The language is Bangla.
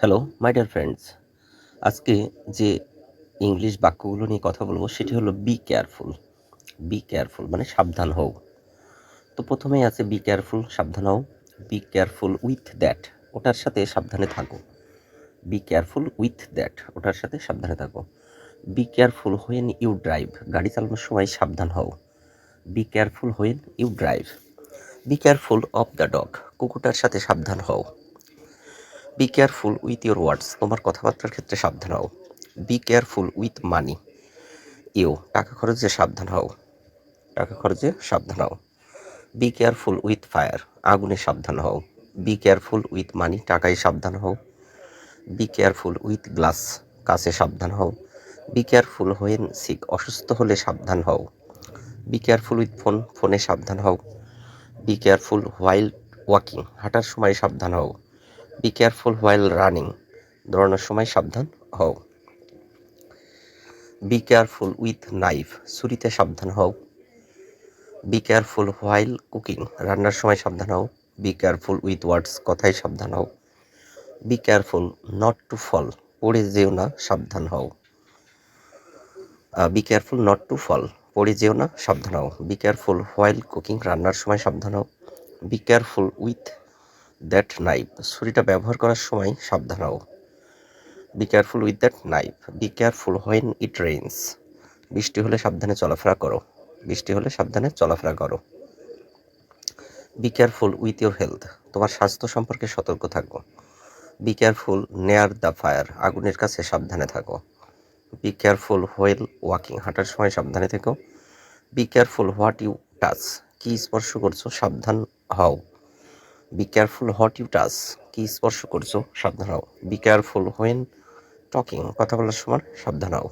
হ্যালো মাই ডিয়ার ফ্রেন্ডস, আজকে যে ইংলিশ বাক্যগুলো নিয়ে কথা বলবো সেটি হলো বি কেয়ারফুল। বি কেয়ারফুল মানে সাবধান হও। তো প্রথমেই আছে বি কেয়ারফুল, সাবধান হও। বি কেয়ারফুল উইথ দ্যাট, ওটার সাথে সাবধানে থাকো। বি কেয়ারফুল উইথ দ্যাট, ওটার সাথে সাবধানে থাকো। Be careful when you drive, গাড়ি চালানোর সময় সাবধান হও। Be careful when you drive. Be careful of the dog, কুকুরটার সাথে সাবধান হও। Be careful with your words, তোমার কথাবার্তার ক্ষেত্রে সাবধান হও। বি কেয়ারফুল উইথ মানি, টাকা খরচে সাবধান হও। টাকা খরচে সাবধান হও। বি কেয়ারফুল উইথ ফায়ার, আগুনে সাবধান হও। বি কেয়ারফুল উইথ মানি, টাকায় সাবধান হও। বি কেয়ারফুল উইথ গ্লাস, কাছে সাবধান হও। বি কেয়ারফুল হোয়েন সিক, অসুস্থ হলে সাবধান হও। বি কেয়ারফুল উইথ ফোন, ফোনে সাবধান হও। বি কেয়ারফুল হোয়াইল ওয়াকিং, হাঁটার সময় সাবধান হও। বি কেয়ারফুল হোয়াইল রানিং, দৌড়ানোর সময় সাবধান হও। বি কেয়ারফুল উইথ নাইফ, ছুরিতে সাবধান হও। বি কেয়ারফুল হোয়াইল কুকিং, রান্নার সময় সাবধান হও। বি কেয়ারফুল উইথ ওয়ার্ডস, কথায় সাবধান হও। Be careful not to fall, পড়ে যেও না, সাবধান হও। Be careful not to fall, পড়ে যেও না, সাবধান হও। বি কেয়ারফুল হোয়াইল কুকিং, রান্নার সময় সাবধান হও। Be careful with that knife, ছুরিটা ব্যবহার করার সময় সাবধান হও। Be careful with that knife. B careful when it rains, বৃষ্টি হলে সাবধানে চলাফেরা করো। বৃষ্টি হলে সাবধানে চলাফেরা করো। B careful with your health, তোমার স্বাস্থ্য সম্পর্কে সতর্ক থাকো। Be careful near the fire, আগুনের কাছে সাবধানে থাকো। বি কেয়ারফুল হোয়েল ওয়াকিং, হাঁটার সময় সাবধানে থেকো। Be careful what you touch, কি স্পর্শ করছো, সাবধান হও। Be careful what you touch, কি স্পর্শ করছো, সাবধান হও। বি কেয়ারফুল হোয়েন টকিং, কথা বলার সময় সাবধান হও।